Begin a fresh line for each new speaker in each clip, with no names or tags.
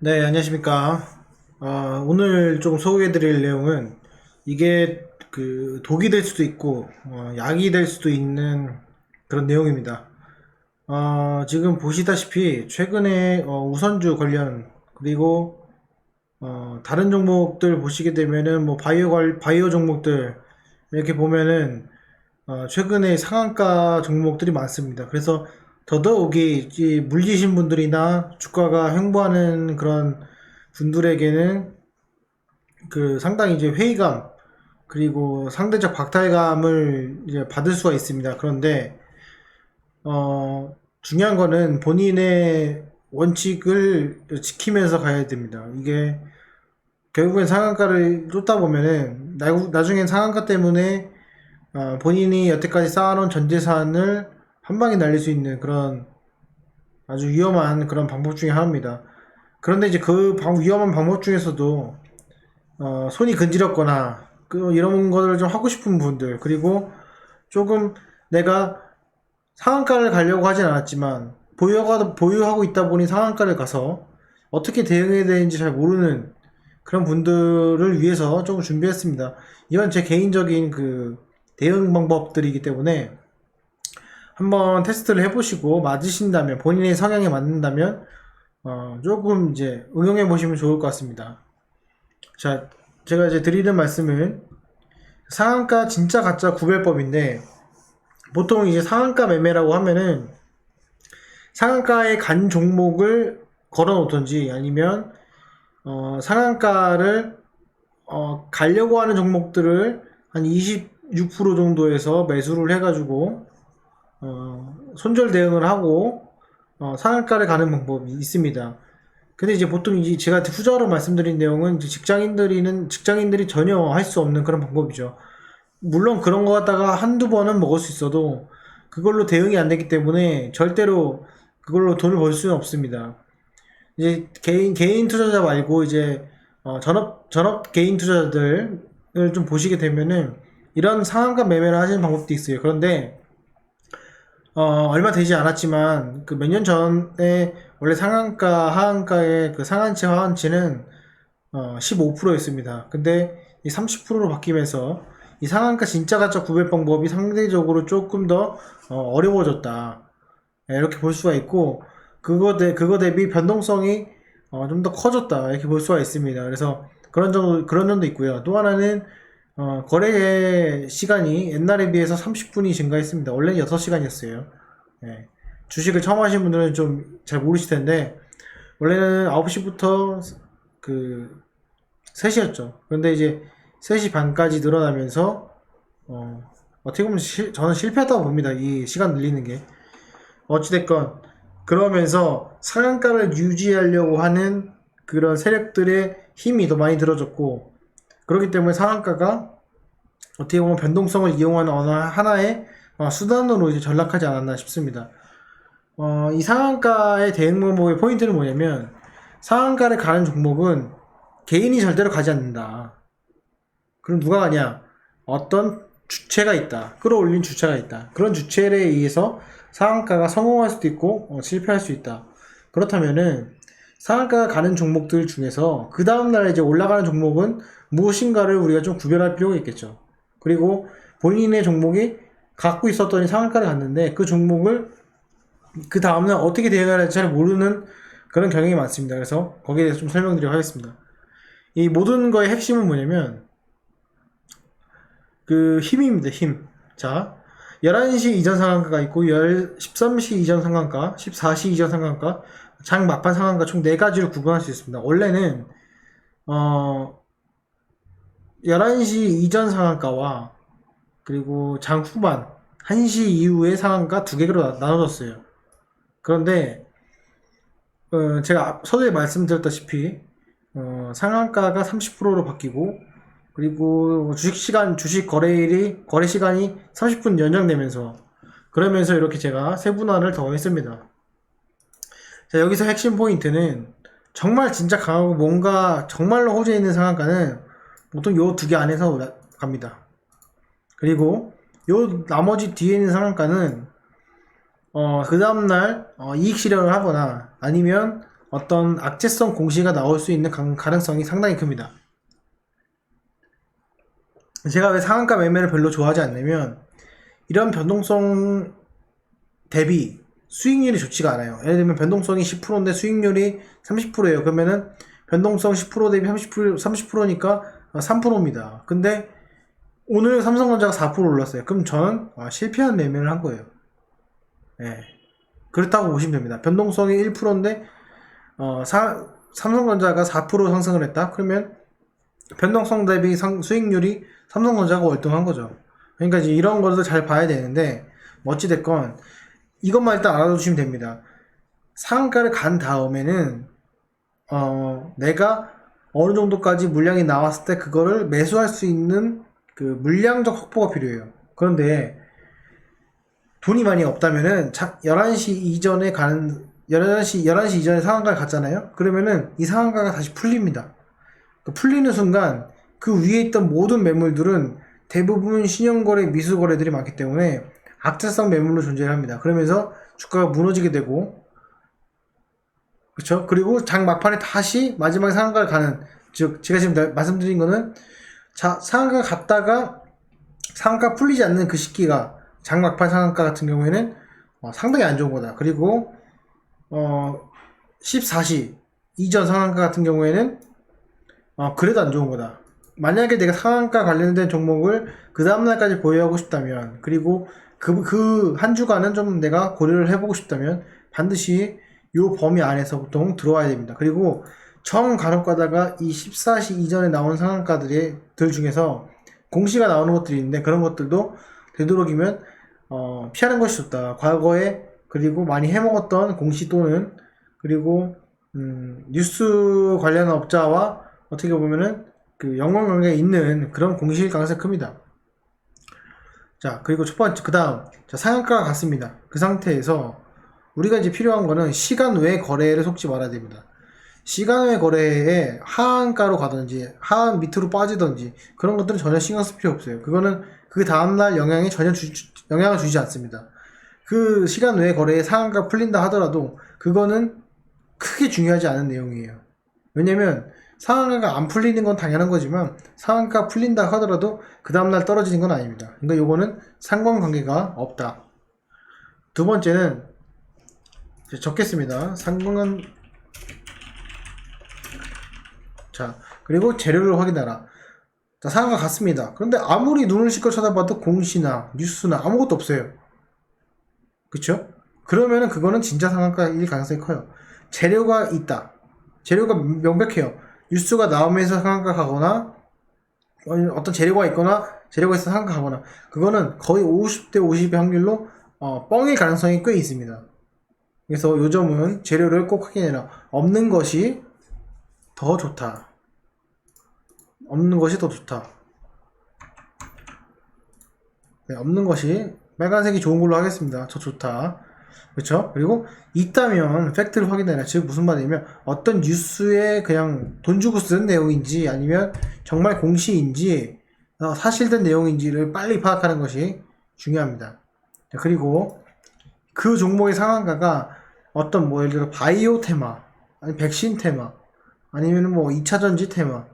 네, 안녕하십니까. 오늘 좀 소개해 드릴 내용은 이게 독이 될 수도 있고, 약이 될 수도 있는 그런 내용입니다. 지금 보시다시피 최근에 우선주 관련, 그리고 다른 종목들 보시게 되면은 뭐 바이오 종목들 이렇게 보면은 최근에 상한가 종목들이 많습니다. 그래서 더더욱이 이 물리신 분들이나 주가가 횡보하는 그런 분들에게는 상당히 이제 회의감 그리고 상대적 박탈감을 이제 받을 수가 있습니다. 그런데 중요한 거는 본인의 원칙을 지키면서 가야 됩니다. 이게 결국엔 상한가를 쫓다 보면은 나중엔 상한가 때문에 본인이 여태까지 쌓아놓은 전 재산을 한 방에 날릴 수 있는 그런 아주 위험한 그런 방법 중에 하나입니다. 그런데 이제 위험한 방법 중에서도 손이 근지럽거나 이런 거를 좀 하고 싶은 분들, 그리고 조금 내가 상한가를 가려고 하진 않았지만 보유하고 있다 보니 상한가를 가서 어떻게 대응해야 되는지 잘 모르는 그런 분들을 위해서 조금 준비했습니다. 이건 제 개인적인 대응 방법들이기 때문에 한번 테스트를 해보시고 맞으신다면, 본인의 성향에 맞는다면 조금 이제 응용해 보시면 좋을 것 같습니다. 자, 제가 이제 드리는 말씀은 상한가 진짜 가짜 구별법인데, 보통 이제 상한가 매매라고 하면은 상한가에 간 종목을 걸어 놓던지, 아니면 상한가를 가려고 하는 종목들을 한 26% 정도에서 매수를 해가지고 손절 대응을 하고 상한가를 가는 방법이 있습니다. 근데 이제 보통 이제 제가 후자로 말씀드린 내용은 이제 직장인들이 전혀 할 수 없는 그런 방법이죠. 물론 그런 거 갖다가 한두 번은 먹을 수 있어도 그걸로 대응이 안 되기 때문에 절대로 그걸로 돈을 벌 수는 없습니다. 이제 개인 투자자 말고 이제 전업 개인 투자자들을 좀 보시게 되면은 이런 상한가 매매를 하시는 방법도 있어요. 그런데 얼마 되지 않았지만 그 몇 년 전에 원래 상한가 하한가의 그 상한치 하한치는 15%였습니다. 근데 이 30%로 바뀌면서 이 상한가 진짜 가짜 구별 방법이 상대적으로 조금 더 어려워졌다. 네, 이렇게 볼 수가 있고, 그거 대비 변동성이 좀 더 커졌다. 이렇게 볼 수가 있습니다. 그래서 그런 점도 있고요. 또 하나는 거래 시간이 옛날에 비해서 30분이 증가했습니다. 원래는 6시간이었어요. 주식을 처음 하신 분들은 좀 잘 모르실 텐데, 원래는 9시부터 그 3시였죠. 그런데 이제 3시 반까지 늘어나면서, 어떻게 보면 저는 실패했다고 봅니다. 이 시간 늘리는 게. 어찌됐건, 그러면서 상한가를 유지하려고 하는 그런 세력들의 힘이 더 많이 들어졌고, 그렇기 때문에 상한가가 어떻게 보면 변동성을 이용하는 어느 하나의 수단으로 이제 전락하지 않았나 싶습니다. 이 상한가의 대응 방법의 포인트는 뭐냐면, 상한가를 가는 종목은 개인이 절대로 가지 않는다. 그럼 누가 가냐? 어떤 주체가 있다. 끌어올린 주체가 있다. 그런 주체에 의해서 상한가가 성공할 수도 있고 실패할 수 있다. 그렇다면은 상한가가 가는 종목들 중에서 그 다음날 이제 올라가는 종목은 무엇인가를 우리가 좀 구별할 필요가 있겠죠. 그리고 본인의 종목이 갖고 있었더니 상한가를 갔는데 그 종목을 그 다음날 어떻게 대응해야 할지 잘 모르는 그런 경향이 많습니다. 그래서 거기에 대해서 좀 설명드리도록 하겠습니다. 이 모든 거의 핵심은 뭐냐면 힘입니다. 힘. 자, 11시 이전 상한가가 있고 13시 이전 상한가, 14시 이전 상한가, 장 막판 상한가 총 4가지로 구분할 수 있습니다. 원래는 11시 이전 상한가와 그리고 장 후반 1시 이후의 상한가 2개로 나눠졌어요. 그런데 제가 서두에 말씀드렸다시피 상한가가 30%로 바뀌고, 그리고 주식 거래 시간이 30분 연장되면서, 그러면서 이렇게 제가 세분화를 더 했습니다. 자, 여기서 핵심 포인트는 정말 진짜 강하고 뭔가 정말로 호재 있는 상한가는 보통 요 2개 안에서 갑니다. 그리고 요 나머지 뒤에 있는 상한가는 그 다음날 이익 실현을 하거나 아니면 어떤 악재성 공시가 나올 수 있는 가능성이 상당히 큽니다. 제가 왜 상한가 매매를 별로 좋아하지 않냐면 이런 변동성 대비 수익률이 좋지가 않아요. 예를 들면 변동성이 10%인데 수익률이 30%예요. 그러면은 변동성 10% 대비 30%니까 3%입니다. 근데 오늘 삼성전자가 4% 올랐어요. 그럼 저는 실패한 매매를 한 거예요. 예. 그렇다고 보시면 됩니다. 변동성이 1%인데 삼성전자가 4% 상승을 했다? 그러면 변동성 대비 수익률이 삼성전자가 월등한 거죠. 그러니까 이제 이런 것을 잘 봐야 되는데 어찌됐건 이것만 일단 알아두시면 됩니다. 상한가를 간 다음에는 내가 어느 정도까지 물량이 나왔을 때 그거를 매수할 수 있는 그 물량적 확보가 필요해요. 그런데 돈이 많이 없다면은 11시 이전에 11시 이전에 상한가를 갔잖아요. 그러면은 이 상한가가 다시 풀립니다. 풀리는 순간 그 위에 있던 모든 매물들은 대부분 신용거래, 미수거래들이 많기 때문에 악재성 매물로 존재합니다. 그러면서 주가가 무너지게 되고, 그렇죠? 그리고 장 막판에 다시 마지막에 상한가를 가는, 즉 제가 지금 말씀드린 거는 상한가 갔다가 상한가 풀리지 않는 그 시기가 장 막판 상한가 같은 경우에는 상당히 안 좋은 거다. 그리고 14시 이전 상한가 같은 경우에는 그래도 안 좋은 거다. 만약에 내가 상한가 관련된 종목을 그 다음날까지 보유하고 싶다면, 그리고 그 한 주간은 좀 내가 고려를 해보고 싶다면 반드시 요 범위 안에서 보통 들어와야 됩니다. 그리고 간혹 가다가 이 14시 이전에 나온 상한가들 중에서 공시가 나오는 것들이 있는데 그런 것들도 되도록이면 피하는 것이 좋다. 과거에 그리고 많이 해먹었던 공시 또는 그리고 뉴스 관련 업자와 어떻게 보면은 그 연관관계가 있는 그런 공시일 가능성이 큽니다. 자, 그리고 첫 번째, 그 다음, 상한가가 갔습니다. 그 상태에서 우리가 이제 필요한 거는 시간 외 거래를 속지 말아야 됩니다. 시간 외 거래에 하한가로 가든지, 하한 밑으로 빠지든지, 그런 것들은 전혀 신경 쓸 필요 없어요. 그거는 그 다음날 영향을 주지 않습니다. 그 시간 외 거래에 상한가 풀린다 하더라도, 그거는 크게 중요하지 않은 내용이에요. 왜냐면, 상한가가 안 풀리는 건 당연한 거지만 상한가 풀린다 하더라도 그 다음날 떨어지는 건 아닙니다. 그러니까 요거는 상관관계가 없다. 두 번째는 적겠습니다. 자, 그리고 재료를 확인하라. 자, 상한가 갔습니다. 그런데 아무리 눈을 씻고 쳐다봐도 공시나 뉴스나 아무것도 없어요. 그쵸? 그러면은 그거는 진짜 상한가일 가능성이 커요. 재료가 있다. 재료가 명백해요. 뉴스가 나오면서 상한가 가거나 어떤 재료가 있거나 재료가 있어서 상한가 가거나 그거는 거의 50대 50의 확률로 뻥일 가능성이 꽤 있습니다. 그래서 요점은 재료를 꼭 확인해라. 없는 것이 더 좋다. 없는 것이 더 좋다. 네, 없는 것이 빨간색이 좋은 걸로 하겠습니다. 더 좋다. 그렇죠? 그리고 있다면 팩트를 확인해라. 즉 무슨 말이냐면 어떤 뉴스에 그냥 돈 주고 쓴 내용인지 아니면 정말 공시인지 사실된 내용인지를 빨리 파악하는 것이 중요합니다. 그리고 그 종목의 상한가가 어떤 예를 들어 바이오 테마, 아니 백신 테마, 아니면 2차전지 테마,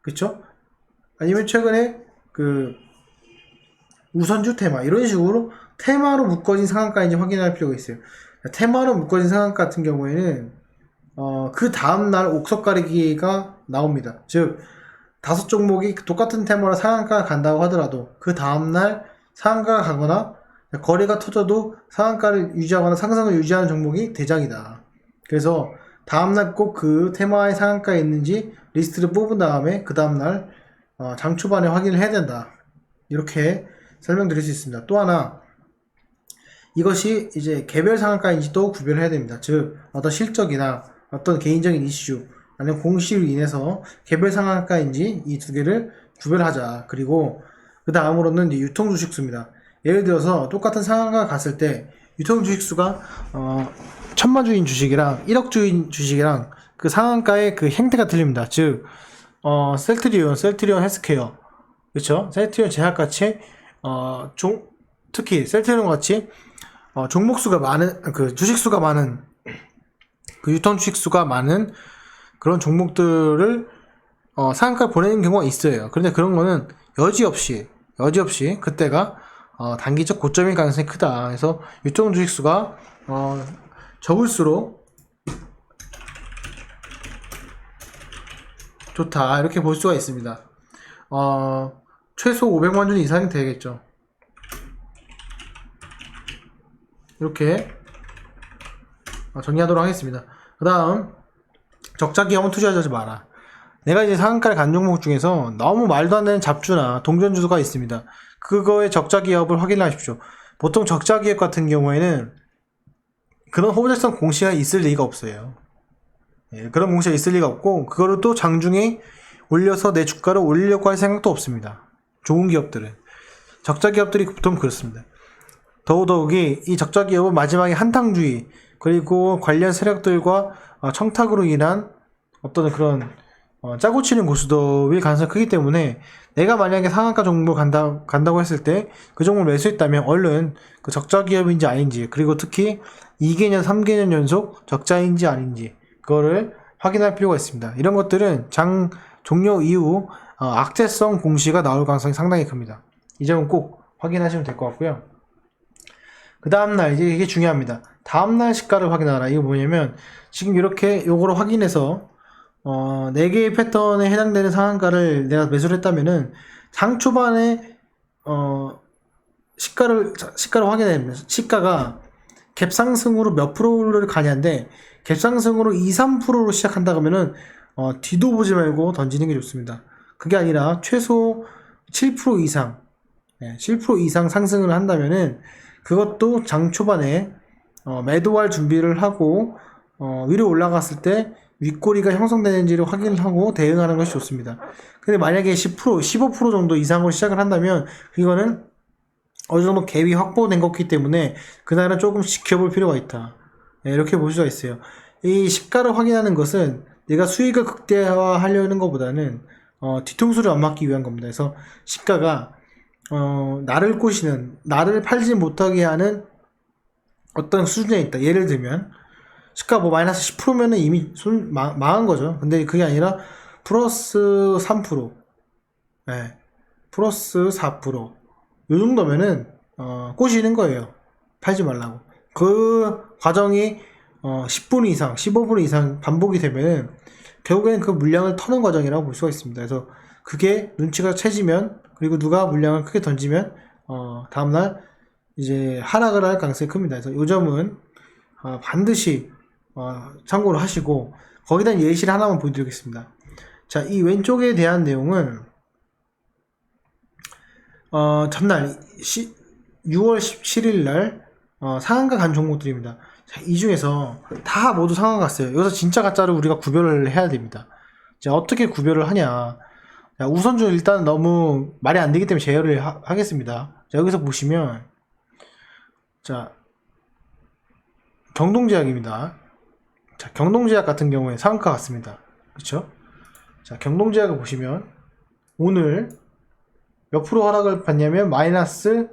그렇죠? 아니면 최근에 그 우선주 테마 이런 식으로 테마로 묶어진 상한가인지 확인할 필요가 있어요. 테마로 묶어진 상한가 같은 경우에는 그 다음날 옥석 가리기가 나옵니다. 즉 5종목이 똑같은 테마로 상한가가 간다고 하더라도 그 다음날 상한가가 가거나 거래가 터져도 상한가를 유지하거나 상승을 유지하는 종목이 대장이다. 그래서 다음날 꼭 그 테마의 상한가에 있는지 리스트를 뽑은 다음에 그 다음날 장 초반에 확인을 해야 된다. 이렇게 설명드릴 수 있습니다. 또 하나, 이것이 이제 개별 상한가인지도 구별해야 됩니다. 즉 어떤 실적이나 어떤 개인적인 이슈 아니면 공시로 인해서 개별 상한가인지 이 두 개를 구별하자. 그리고 그 다음으로는 이제 유통 주식수입니다. 예를 들어서 똑같은 상한가 갔을 때 유통 주식수가 1000만 주인 주식이랑 1억 주인 주식이랑 그 상한가의 그 행태가 틀립니다. 즉 셀트리온 헬스케어, 그렇죠? 셀트리온 제약같이 특히 셀트리온 같이 종목수가 많은 그 주식수가 많은 그 유통 주식수가 많은 그런 종목들을 상한가를 보내는 경우가 있어요. 그런데 그런 거는 여지없이 그때가 단기적 고점일 가능성이 크다. 그래서 유통 주식수가 적을수록 좋다, 이렇게 볼 수가 있습니다. 최소 500만 주 이상이 되겠죠. 이렇게 정리하도록 하겠습니다. 그 다음, 적자 기업은 투자하지 마라. 내가 이제 상한가를 간 종목 중에서 너무 말도 안 되는 잡주나 동전주가 있습니다. 그거의 적자 기업을 확인하십시오. 보통 적자 기업 같은 경우에는 그런 호재성 공시가 있을 리가 없어요. 그런 공시가 있을 리가 없고, 그거를 또 장중에 올려서 내 주가를 올리려고 할 생각도 없습니다. 좋은 기업들은. 적자 기업들이 보통 그렇습니다. 더더욱이 이 적자 기업은 마지막에 한탕주의, 그리고 관련 세력들과 청탁으로 인한 어떤 그런 짜고 치는 고수도일 가능성이 크기 때문에, 내가 만약에 상한가 종목을 간다고 했을 때 그 종목을 매수했다면 얼른 그 적자 기업인지 아닌지, 그리고 특히 2개년 3개년 연속 적자인지 아닌지 그거를 확인할 필요가 있습니다. 이런 것들은 장 종료 이후 악재성 공시가 나올 가능성이 상당히 큽니다. 이 점은 꼭 확인하시면 될 것 같고요. 그 다음날, 이제 이게 중요합니다. 다음날 시가를 확인하라. 이거 뭐냐면, 지금 이렇게 요거를 확인해서 4개의 패턴에 해당되는 상한가를 내가 매수를 했다면은 장 초반에 시가를 확인해야 됩니다. 시가가 갭상승으로 몇 프로를 가냐인데, 갭상승으로 2, 3%로 시작한다 그러면은 뒤도 보지 말고 던지는 게 좋습니다. 그게 아니라 최소 7% 이상 7% 이상 상승을 한다면은 그것도 장 초반에 매도할 준비를 하고 위로 올라갔을 때 윗꼬리가 형성되는지를 확인하고 대응하는 것이 좋습니다. 근데 만약에 10%, 15% 정도 이상으로 시작을 한다면 이거는 어느 정도 갭이 확보된 거기 때문에 그날은 조금 지켜볼 필요가 있다. 이렇게 볼 수가 있어요. 이 시가를 확인하는 것은 내가 수익을 극대화하려는 것보다는 뒤통수를 안 맞기 위한 겁니다. 그래서 시가가 나를 꼬시는, 나를 팔지 못하게 하는 어떤 수준에 있다. 예를 들면 시가 뭐 마이너스 10%면은 이미 망한 거죠. 근데 그게 아니라 플러스 3%, 플러스 4%, 요 정도면은 꼬시는 거예요. 팔지 말라고. 그 과정이 10분 이상, 15분 이상 반복이 되면은 결국에는 그 물량을 터는 과정이라고 볼 수가 있습니다. 그래서 그게 눈치가 채지면, 그리고 누가 물량을 크게 던지면 다음날 이제 하락을 할 가능성이 큽니다. 그래서 이 점은 반드시 참고를 하시고, 거기에 대한 예시를 하나만 보여드리겠습니다. 자, 이 왼쪽에 대한 내용은 전날 6월 17일 날 상한가 간 종목들입니다. 자, 이 중에서 다 모두 상한가 갔어요. 여기서 진짜 가짜를 우리가 구별을 해야 됩니다. 자, 어떻게 구별을 하냐. 자, 우선적으로 일단 너무 말이 안 되기 때문에 제외를 하겠습니다. 자, 여기서 보시면, 자, 경동제약입니다. 자, 경동제약 같은 경우에 상한가 같습니다. 그쵸? 자, 경동제약을 보시면 오늘 몇 프로 하락을 받냐면 마이너스,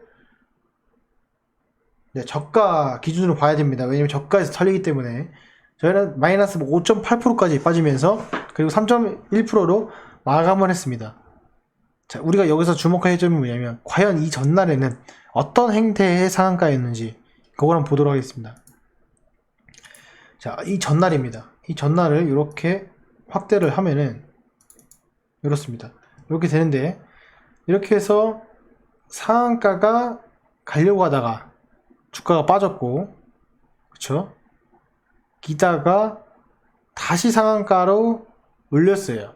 저가 기준으로 봐야 됩니다. 왜냐면 저가에서 털리기 때문에. 저희는 마이너스 5.8%까지 빠지면서, 그리고 3.1%로 마감을 했습니다. 자, 우리가 여기서 주목할 점이 뭐냐면, 과연 이 전날에는 어떤 행태의 상한가였는지 그걸 한번 보도록 하겠습니다. 자, 이 전날입니다. 이 전날을 이렇게 확대를 하면은 이렇습니다. 이렇게 되는데, 이렇게 해서 상한가가 가려고 하다가 주가가 빠졌고, 그쵸? 기다가 다시 상한가로 올렸어요.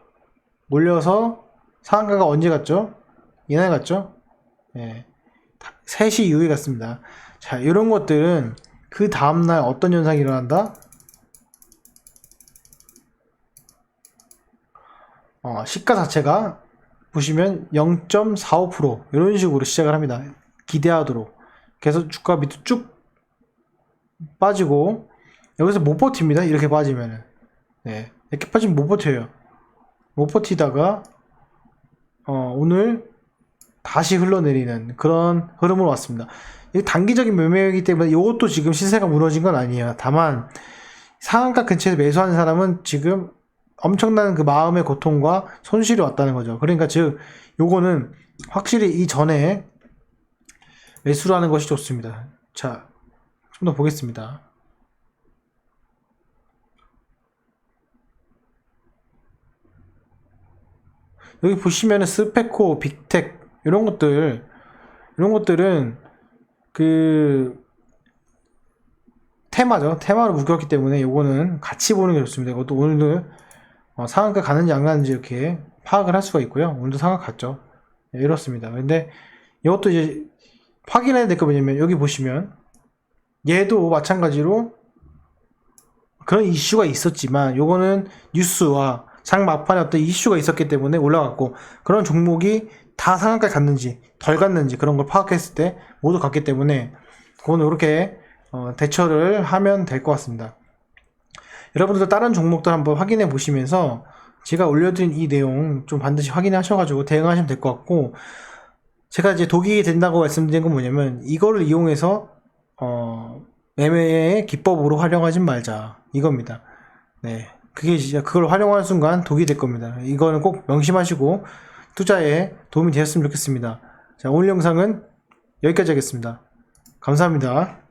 올려서 상한가가 언제 갔죠? 이날 갔죠? 3시 이후에 갔습니다. 자, 이런 것들은 그 다음날 어떤 현상이 일어난다? 시가 자체가 보시면 0.45% 이런 식으로 시작을 합니다. 기대하도록. 그래서 주가 밑으로 쭉 빠지고, 여기서 못 버팁니다. 이렇게 빠지면은. 이렇게 빠지면 못 버텨요. 못 버티다가 오늘 다시 흘러내리는 그런 흐름으로 왔습니다. 이 단기적인 매매이기 때문에 이것도 지금 시세가 무너진 건 아니에요. 다만 상한가 근처에서 매수하는 사람은 지금 엄청난 그 마음의 고통과 손실이 왔다는 거죠. 그러니까 즉 요거는 확실히 이전에 매수를 하는 것이 좋습니다. 자, 좀 더 보겠습니다. 여기 보시면은 스페코, 빅텍 이런 것들은 그 테마죠. 테마로 묶였기 때문에 요거는 같이 보는 게 좋습니다. 이것도 오늘도 상한가 가는지 안 가는지 이렇게 파악을 할 수가 있고요. 오늘도 상한가 갔죠. 네, 이렇습니다. 근데 이것도 이제 확인해야 될 거 뭐냐면 여기 보시면 얘도 마찬가지로 그런 이슈가 있었지만 요거는 뉴스와 장 막판에 어떤 이슈가 있었기 때문에 올라갔고 그런 종목이 다 상한가에 갔는지 덜 갔는지 그런 걸 파악했을 때 모두 갔기 때문에 그거는 이렇게 대처를 하면 될 것 같습니다. 여러분들도 다른 종목들 한번 확인해 보시면서 제가 올려드린 이 내용 좀 반드시 확인하셔가지고 대응하시면 될 것 같고 제가 이제 독이 된다고 말씀드린 건 뭐냐면 이거를 이용해서 매매의 기법으로 활용하지 말자 이겁니다. 네, 그게 진짜 그걸 활용하는 순간 독이 될 겁니다. 이거는 꼭 명심하시고 투자에 도움이 되었으면 좋겠습니다. 자, 오늘 영상은 여기까지 하겠습니다. 감사합니다.